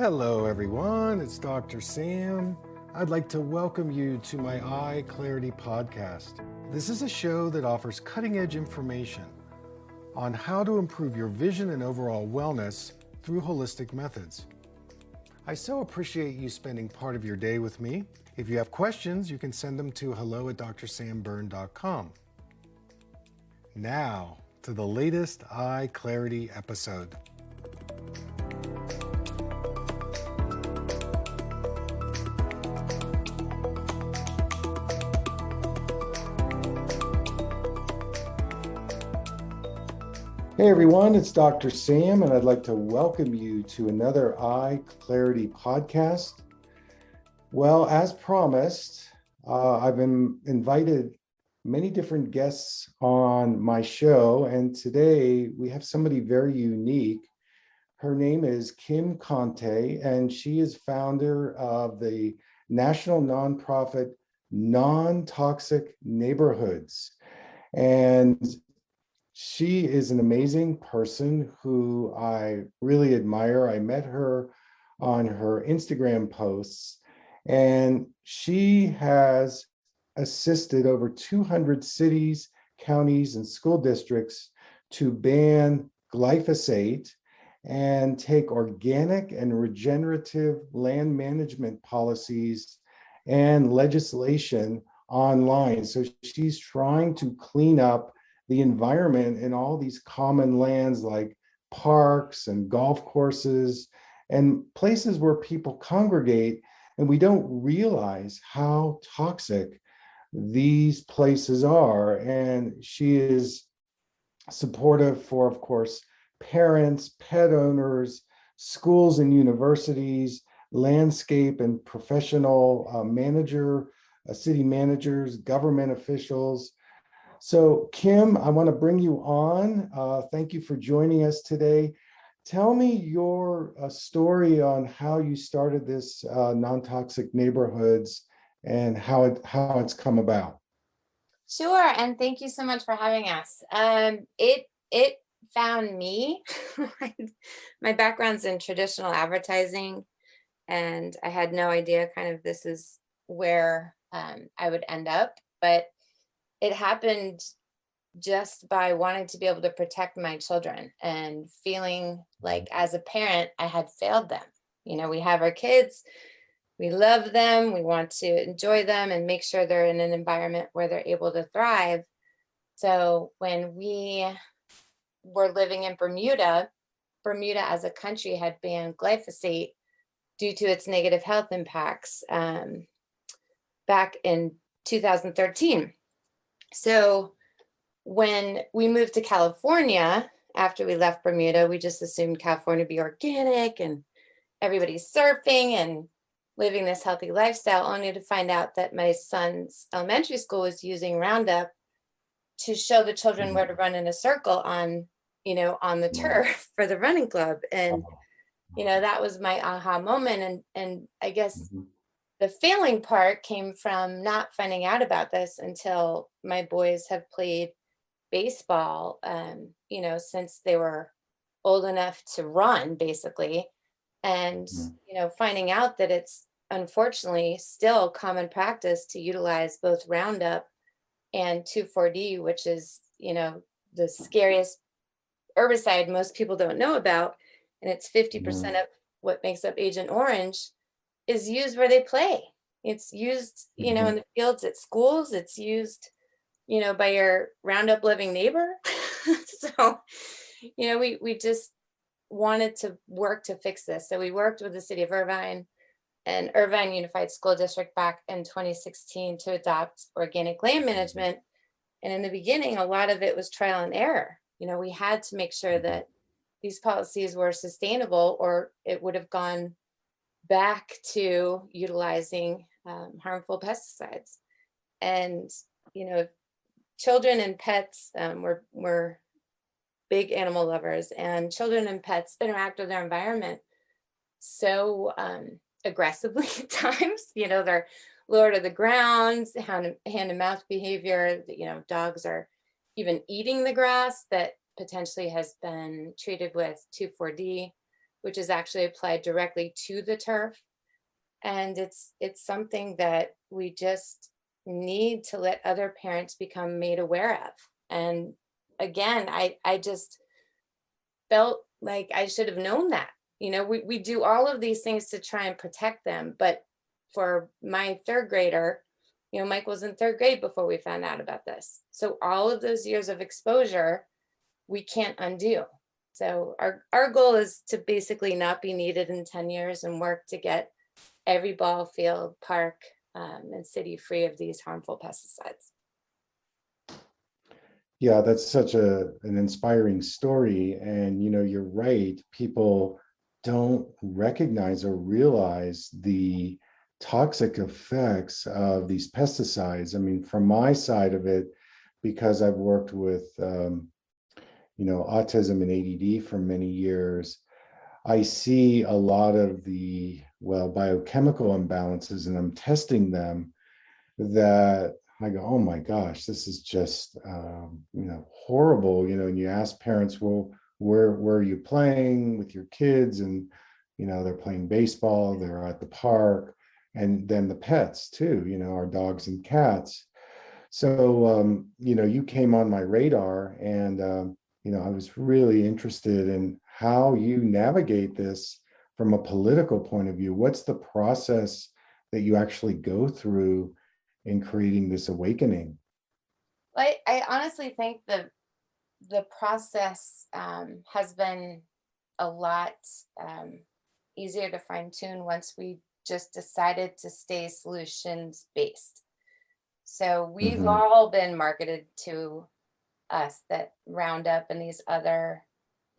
Hello everyone, it's Dr. Sam. I'd like to welcome you to my Eye Clarity podcast. This is a show that offers cutting-edge information on how to improve your vision and overall wellness through holistic methods. I so appreciate you spending part of your day with me. If you have questions, you can send them to hello@drsambyrne.com. Now, to the latest Eye Clarity episode. Hey everyone, it's Dr. Sam, and I'd like to welcome you to another Eye Clarity podcast. Well, as promised, I've invited many different guests on my show, and today we have somebody very unique. Her name is Kim Konte, and she is founder of the national nonprofit Non-Toxic Neighborhoods. And she is an amazing person who I really admire. I met her on her Instagram posts, and she has assisted over 200 cities, counties, and school districts to ban glyphosate and take organic and regenerative land management policies and legislation online. So she's trying to clean up the environment in all these common lands like parks and golf courses and places where people congregate, and we don't realize how toxic these places are. And she is supportive for, of course, parents, pet owners, schools and universities, landscape and professional city managers, government officials. So Kim, I want to bring you on. Thank you for joining us today. Tell me your story on how you started this non-toxic neighborhoods and how it's come about. Sure, and thank you so much for having us. It found me. My background's in traditional advertising, and I had no idea kind of this is where I would end up, but it happened just by wanting to be able to protect my children and feeling like as a parent, I had failed them. You know, we have our kids, we love them, we want to enjoy them and make sure they're in an environment where they're able to thrive. So when we were living in Bermuda as a country had banned glyphosate due to its negative health impacts back in 2013. So when we moved to California, after we left Bermuda, we just assumed California would be organic and everybody's surfing and living this healthy lifestyle, only to find out that my son's elementary school was using Roundup to show the children where to run in a circle on the turf for the running club. And, that was my aha moment. And I guess the failing part came from not finding out about this until my boys have played baseball, since they were old enough to run, basically. And, finding out that it's unfortunately still common practice to utilize both Roundup and 2,4-D, which is, the scariest herbicide most people don't know about. And it's 50% of what makes up Agent Orange is used where they play. It's used, in the fields at schools. It's used, by your Roundup loving neighbor. So, we just wanted to work to fix this. So we worked with the City of Irvine and Irvine Unified School District back in 2016 to adopt organic land management. And in the beginning, a lot of it was trial and error. We had to make sure that these policies were sustainable, or it would have gone back to utilizing harmful pesticides. And, children and pets were big animal lovers, and children and pets interact with their environment so aggressively at times. They're lower to the ground, hand and mouth behavior. Dogs are even eating the grass that potentially has been treated with 2,4-D. which is actually applied directly to the turf. And it's something that we just need to let other parents become made aware of. And again, I just felt like I should have known that. We do all of these things to try and protect them. But for my third grader, Mike was in third grade before we found out about this. So all of those years of exposure, we can't undo. So our goal is to basically not be needed in 10 years and work to get every ball field, park, and city free of these harmful pesticides. Yeah, that's such an inspiring story. And, you're right. People don't recognize or realize the toxic effects of these pesticides. I mean, from my side of it, because I've worked with, autism and ADD for many years, I see a lot of the, biochemical imbalances, and I'm testing them, that I go, oh my gosh, this is just, horrible, and you ask parents, well, where are you playing with your kids? And, they're playing baseball, they're at the park, and then the pets too, our dogs and cats. So, you came on my radar, and, I was really interested in how you navigate this from a political point of view. What's the process that you actually go through in creating this awakening? I honestly think the process has been a lot easier to fine tune once we just decided to stay solutions based. So we've Hmm. all been marketed to us that Roundup and these other,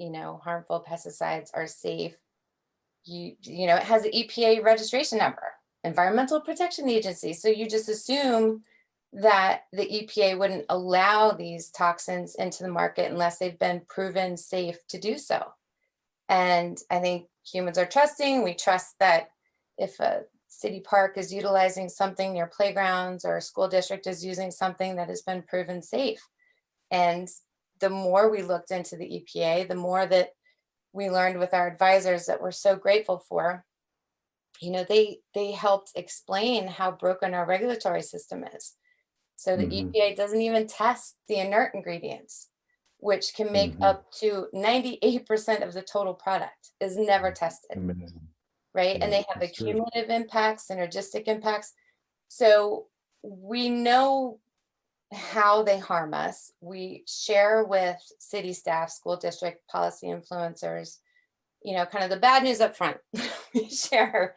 harmful pesticides are safe. It has an EPA registration number, Environmental Protection Agency. So you just assume that the EPA wouldn't allow these toxins into the market unless they've been proven safe to do so. And I think humans are trusting. We trust that if a city park is utilizing something near playgrounds, or a school district is using something that has been proven safe. And the more we looked into the EPA, the more that we learned with our advisors that we're so grateful for. They helped explain how broken our regulatory system is. So the Hmm. EPA doesn't even test the inert ingredients, which can make Hmm. up to 98% of the total product, is never tested, Amazing. right? And Yeah, they have that's true. accumulative impacts, synergistic impacts. So we know how they harm us. We share with city staff, school district policy influencers, kind of the bad news up front. we share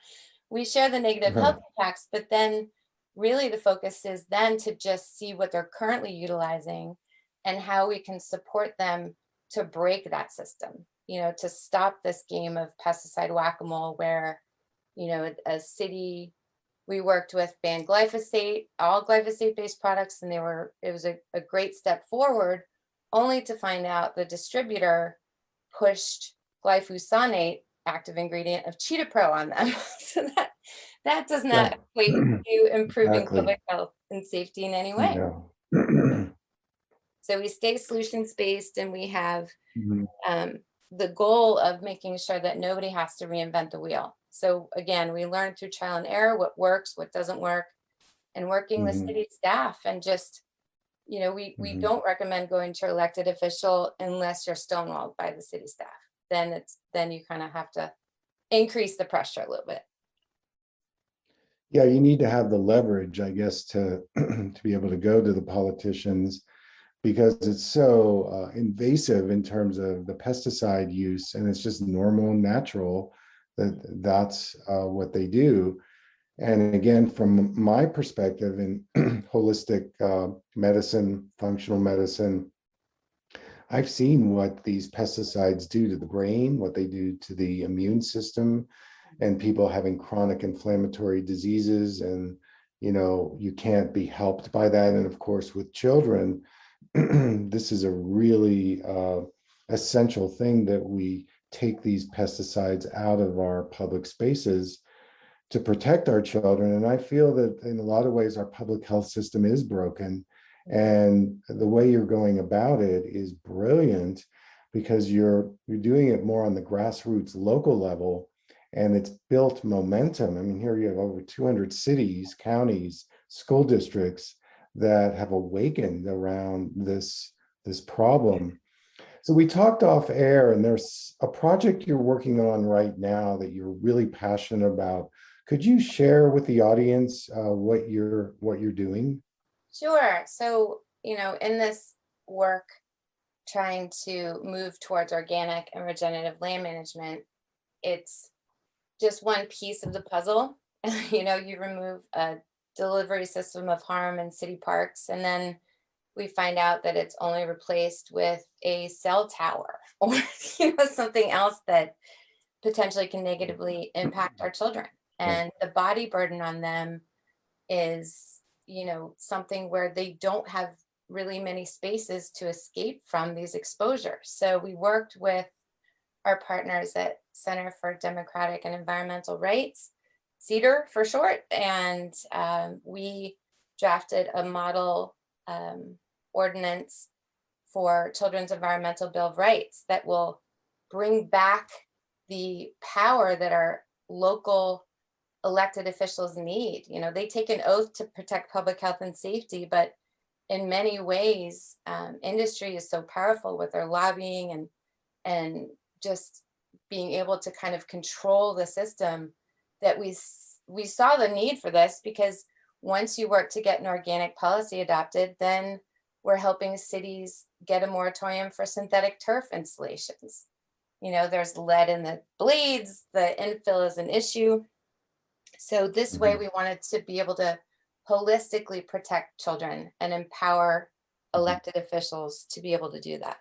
we share the negative Right. health impacts, but then really the focus is then to just see what they're currently utilizing and how we can support them to break that system, to stop this game of pesticide whack-a-mole where, a city we worked with banned glyphosate, all glyphosate-based products, and it was a great step forward, only to find out the distributor pushed glyphosate, active ingredient of Cheetah Pro, on them. So that does Yeah. not equate to improving Exactly. public health and safety in any way. No. So we stay solutions based, and we have Mhm. um, the goal of making sure that nobody has to reinvent the wheel. So again, we learn through trial and error what works, what doesn't work, and working with Mhm. city staff. And just, we Mhm. don't recommend going to your elected official unless you're stonewalled by the city staff. Then you kind of have to increase the pressure a little bit. Yeah, you need to have the leverage, I guess, to to be able to go to the politicians, because it's so invasive in terms of the pesticide use, and it's just normal and natural that that's what they do. And again, from my perspective in holistic medicine, functional medicine, I've seen what these pesticides do to the brain, what they do to the immune system, and people having chronic inflammatory diseases. And, you can't be helped by that. And of course, with children, this is a really essential thing, that we take these pesticides out of our public spaces to protect our children. And I feel that in a lot of ways, our public health system is broken. And the way you're going about it is brilliant, because you're doing it more on the grassroots local level, and it's built momentum. I mean, here you have over 200 cities, counties, school districts that have awakened around this problem. So we talked off air, and there's a project you're working on right now that you're really passionate about. Could you share with the audience what you're doing? Sure. So, in this work, trying to move towards organic and regenerative land management, it's just one piece of the puzzle. You remove a delivery system of harm in city parks, and then we find out that it's only replaced with a cell tower or something else that potentially can negatively impact our children. Yeah. And the body burden on them is, something where they don't have really many spaces to escape from these exposures. So we worked with our partners at Center for Democratic and Environmental Rights, CEDAR for short, and we drafted a model ordinance for Children's Environmental Bill of Rights that will bring back the power that our local elected officials need. They take an oath to protect public health and safety, but in many ways, industry is so powerful with their lobbying and just being able to kind of control the system that we saw the need for this, because once you work to get an organic policy adopted, then we're helping cities get a moratorium for synthetic turf installations. There's lead in the blades, the infill is an issue. So this way Mhm. we wanted to be able to holistically protect children and empower Mhm. elected officials to be able to do that.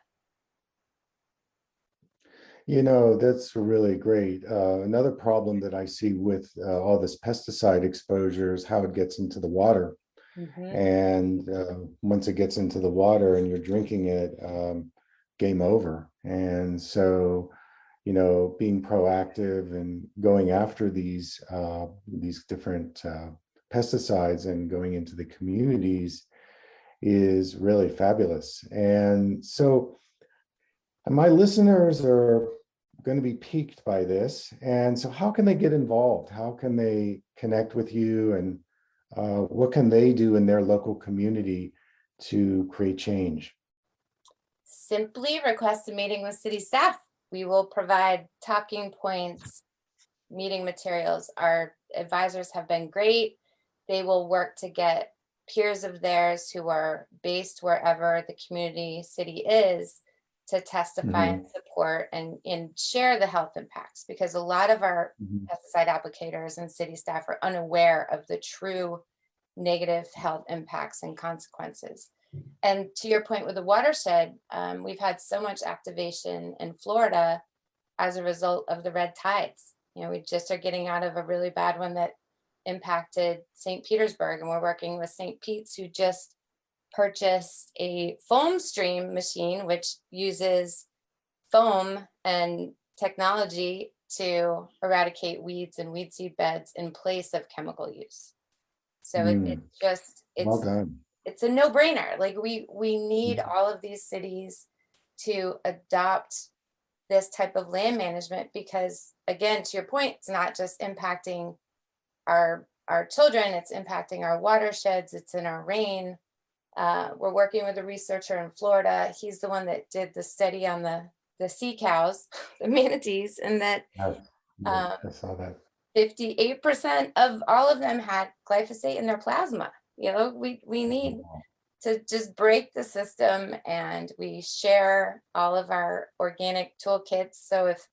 That's really great. Another problem that I see with all this pesticide exposure is how it gets into the water. Mhm. And once it gets into the water and you're drinking it, game over. And so, being proactive and going after these different pesticides and going into the communities is really fabulous. And so, my listeners are going to be piqued by this. And so, how can they get involved? How can they connect with you? And what can they do in their local community to create change? Simply request a meeting with city staff. We will provide talking points, meeting materials. Our advisors have been great. They will work to get peers of theirs who are based wherever the community city is to testify and Mhm. support and share the health impacts, because a lot of our Mhm. pesticide applicators and city staff are unaware of the true negative health impacts and consequences. And to your point with the watershed, we've had so much activation in Florida as a result of the red tides. We just are getting out of a really bad one that impacted St. Petersburg, and we're working with St. Pete's, who just purchased a foam stream machine, which uses foam and technology to eradicate weeds and weed seed beds in place of chemical use. So it Mm. just Well done. it's a no-brainer. Like we need Mhm. all of these cities to adopt this type of land management, because again, to your point, it's not just impacting our children, it's impacting our watersheds, it's in our rain. We're working with a researcher in Florida. He's the one that did the study on the sea cows, the manatees, and that Yes, yes, um, I saw that. 58% of all of them had glyphosate in their plasma. We need to just break the system, and we share all of our organic toolkits. So if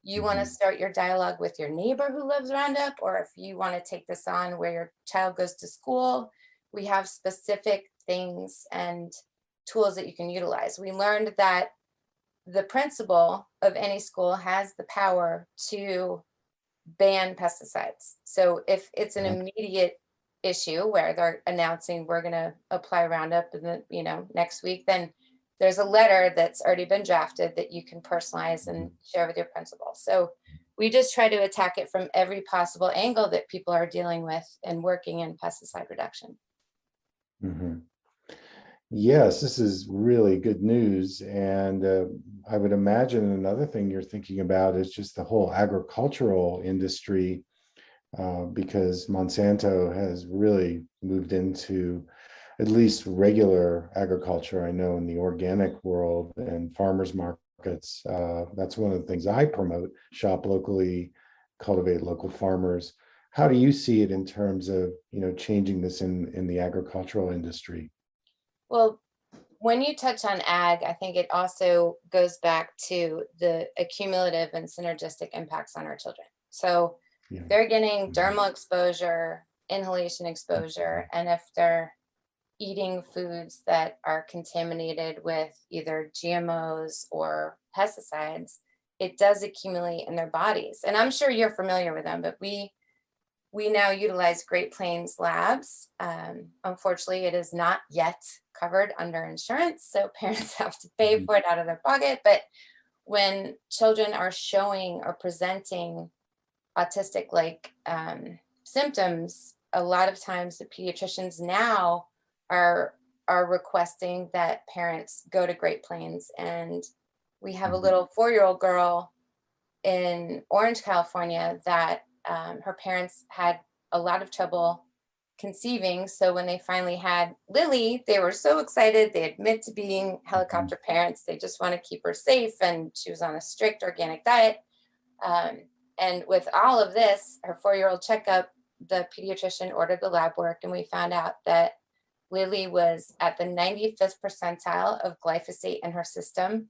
you want to Mhm. start your dialogue with your neighbor who loves Roundup, or if you want to take this on where your child goes to school, we have specific things and tools that you can utilize. We learned that the principal of any school has the power to ban pesticides. So if it's an Yeah. immediate issue where they're announcing we're going to apply Roundup in the, next week, then there's a letter that's already been drafted that you can personalize and Mhm. share with your principal. So we just try to attack it from every possible angle that people are dealing with and working in pesticide reduction. Mhm. Yes, this is really good news. And I would imagine another thing you're thinking about is just the whole agricultural industry, because Monsanto has really moved into at least regular agriculture. I know in the organic world and farmers markets, that's one of the things I promote: shop locally, cultivate local farmers. How do you see it in terms of, changing this in the agricultural industry? Well, when you touch on ag, I think it also goes back to the accumulative and synergistic impacts on our children. So Yeah. they're getting Mhm. dermal exposure, inhalation exposure, and if they're eating foods that are contaminated with either GMOs or pesticides, it does accumulate in their bodies. And I'm sure you're familiar with them, but we now utilize Great Plains Labs. Unfortunately, it is not yet covered under insurance, so parents have to pay Mhm. for it out of their pocket. But when children are showing or presenting autistic like symptoms, a lot of times the pediatricians now are are requesting that parents go to Great Plains. And we have a Mhm. little 4-year-old girl in Orange, California, that her parents had a lot of trouble conceiving. So when they finally had Lily, they were so excited. They admit to being Mhm. helicopter parents. They just want to keep her safe. And she was on a strict organic diet. Um, and with all of this, her 4-year-old checkup, the pediatrician ordered the lab work, and we found out that Lily was at the 95th percentile of glyphosate in her system,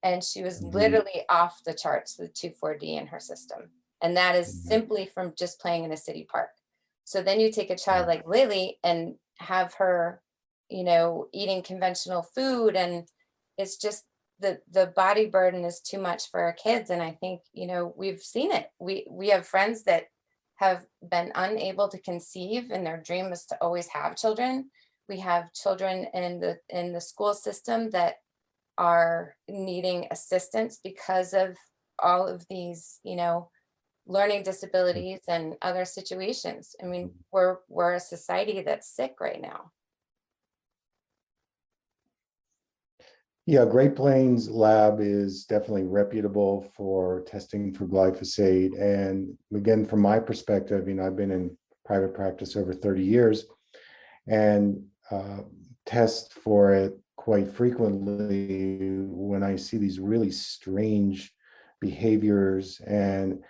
and she was Mhm. literally off the charts with 2,4-D in her system. And that is Mhm. simply from just playing in a city park. So then you take a child Yeah. like Lily and have her, eating conventional food, and it's just the body burden is too much for our kids. And I think, we've seen it. We have friends that have been unable to conceive, and their dream is to always have children. We have children in the school system that are needing assistance because of all of these, learning disabilities and other situations. I mean, we're a society that's sick right now. Yeah, Great Plains Lab is definitely reputable for testing for glyphosate. And again, from my perspective, I've been in private practice over 30 years and test for it quite frequently when I see these really strange behaviors. And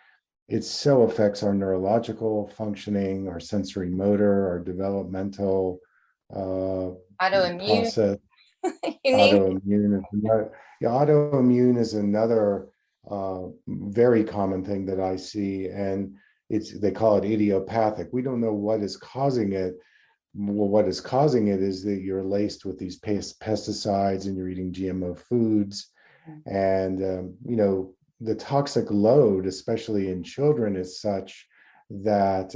it so affects our neurological functioning, our sensory motor, our developmental uh, Autoimmune, process. you name it. Autoimmune is another, yeah, autoimmune is another very common thing that I see, and they call it idiopathic. We don't know what is causing it. Well, what is causing it is that you're laced with these pesticides and you're eating GMO foods, and the toxic load, especially in children, is such that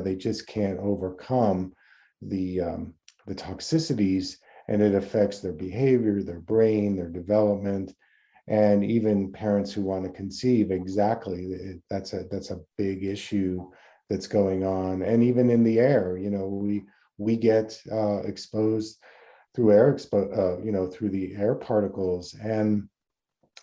they just can't overcome the um, the toxicities, and it affects their behavior, their brain, their development, and even parents who want to conceive. Exactly, that's a big issue that's going on. And even in the air, we get exposed through through the air particles. And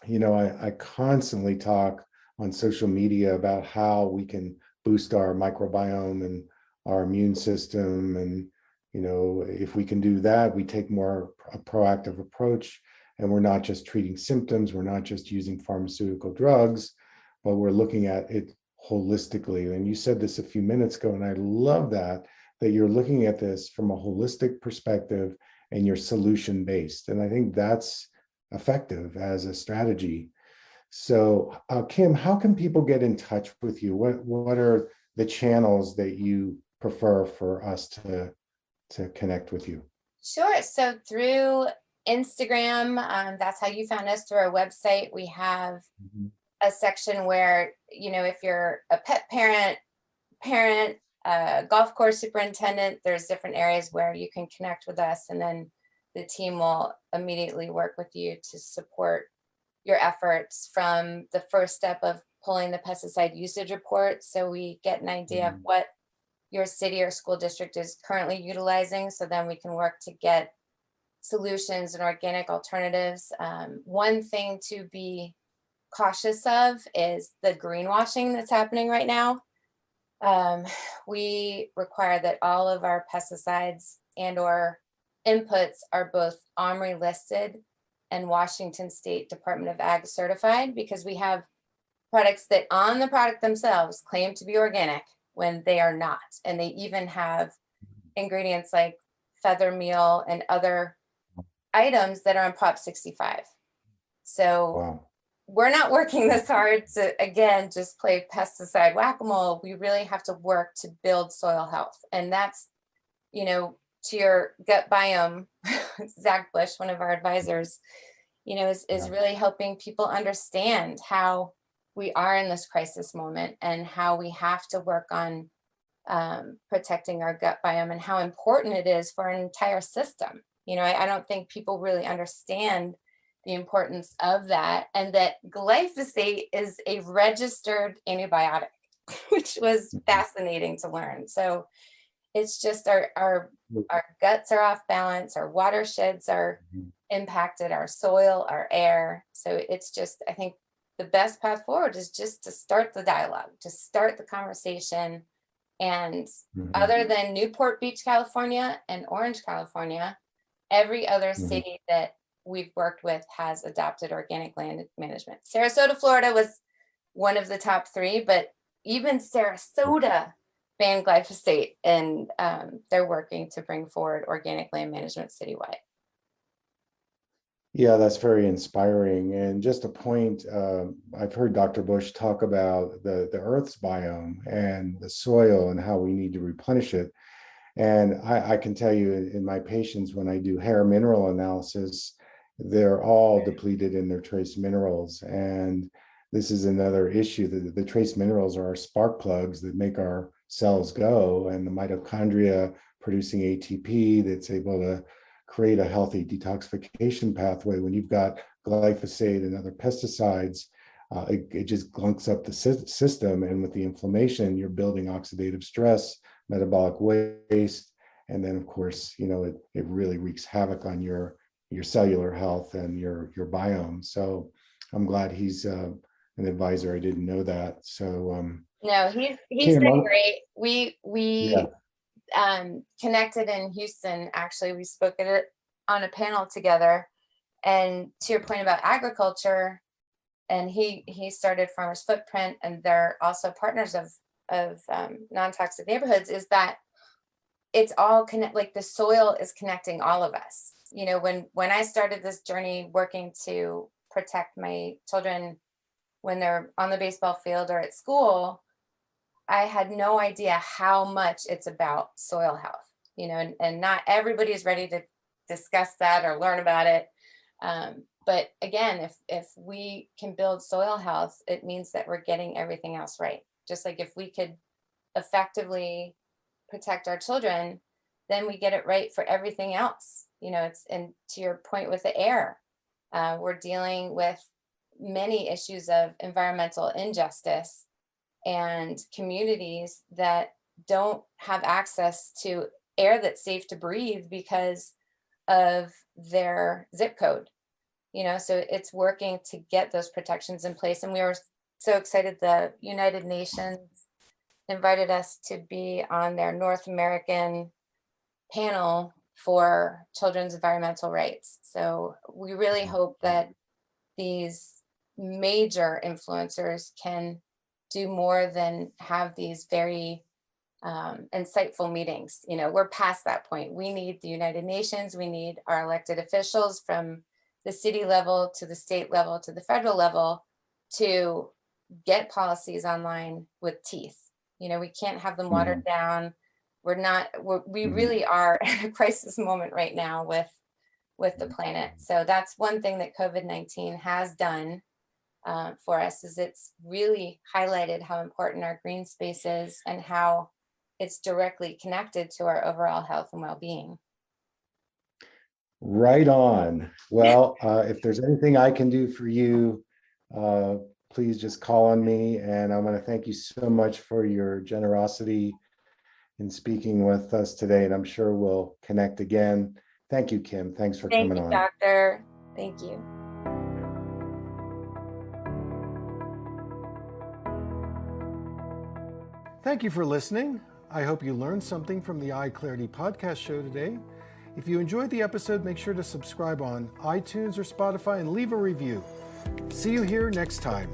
I constantly talk on social media about how we can boost our microbiome and our immune system. And, if we can do that, we take more a proactive approach, and we're not just treating symptoms, we're not just using pharmaceutical drugs, but we're looking at it holistically. And you said this a few minutes ago, and I love that you're looking at this from a holistic perspective and you're solution based. And I think that's effective as a strategy. So, Kim, how can people get in touch with you? What are the channels that you prefer for us to connect with you? Sure. So through Instagram, that's how you found us. Through our website, we have Mhm. a section where, if you're a pet parent, golf course superintendent, there's different areas where you can connect with us, and then the team will immediately work with you to support your efforts from the first step of pulling the pesticide usage report. So we get an idea of Mhm. what your city or school district is currently utilizing. So then we can work to get solutions and organic alternatives. One thing to be cautious of is the greenwashing that's happening right now. We require that all of our pesticides and or inputs are both OMRI listed and Washington State Department of Ag certified, because we have products that on the product themselves claim to be organic when they are not. And they even have ingredients like feather meal and other items that are on Prop 65. So Wow. we're not working this hard to, again, just play pesticide whack-a-mole. We really have to work to build soil health. And that's, to your gut biome, Zach Bush, one of our advisors, is really helping people understand how we are in this crisis moment and how we have to work on protecting our gut biome and how important it is for an entire system. I don't think people really understand the importance of that, and that glyphosate is a registered antibiotic, which was fascinating to learn. So it's just our guts are off balance, our watersheds are impacted, our soil, our air. So it's just, I think the best path forward is just to start the dialogue, to start the conversation. And other than Newport Beach, California and Orange, California, every other city that we've worked with has adopted organic land management. Sarasota, Florida was one of the top 3, but even Sarasota banned glyphosate, and they're working to bring forward organic land management citywide. Yeah, that's very inspiring. And just a point, I've heard Dr. Bush talk about the Earth's biome and the soil and how we need to replenish it. And I can tell you in my patients, when I do hair mineral analysis, they're all depleted in their trace minerals. And this is another issue. The trace minerals are our spark plugs that make our cells go, and the mitochondria producing ATP that's able to create a healthy detoxification pathway. When you've got glyphosate and other pesticides, it just glunks up the system. And with the inflammation, you're building oxidative stress, metabolic waste. And then, of course, it really wreaks havoc on your cellular health and your biome. So I'm glad he's an advisor. I didn't know that. So no, he's been great. We connected in Houston. Actually, we spoke at it on a panel together. And to your point about agriculture, and he started Farmers Footprint, and they're also partners of non-toxic neighborhoods, is that it's all like the soil is connecting all of us. When I started this journey working to protect my children when they're on the baseball field or at school, I had no idea how much it's about soil health, and not everybody is ready to discuss that or learn about it. But again, if we can build soil health, it means that we're getting everything else right. Just like if we could effectively protect our children, then we get it right for everything else. And to your point with the air, we're dealing with many issues of environmental injustice and communities that don't have access to air that's safe to breathe because of their zip code. So it's working to get those protections in place. And we were so excited the United Nations invited us to be on their North American panel for children's environmental rights. So we really hope that these major influencers can do more than have these very insightful meetings. We're past that point. We need the United Nations. We need our elected officials from the city level to the state level to the federal level to get policies online with teeth. We can't have them watered down. We really are at a crisis moment right now with the planet. So that's one thing that COVID-19 has done for us, is it's really highlighted how important our green space is and how it's directly connected to our overall health and well-being. Right on. Well, if there's anything I can do for you, please just call on me. And I want to thank you so much for your generosity in speaking with us today. And I'm sure we'll connect again. Thank you, Kim. Thanks for Thank coming you, on. doctor. Thank you. Thank you for listening. I hope you learned something from the Eye Clarity podcast show today. If you enjoyed the episode, make sure to subscribe on iTunes or Spotify and leave a review. See you here next time.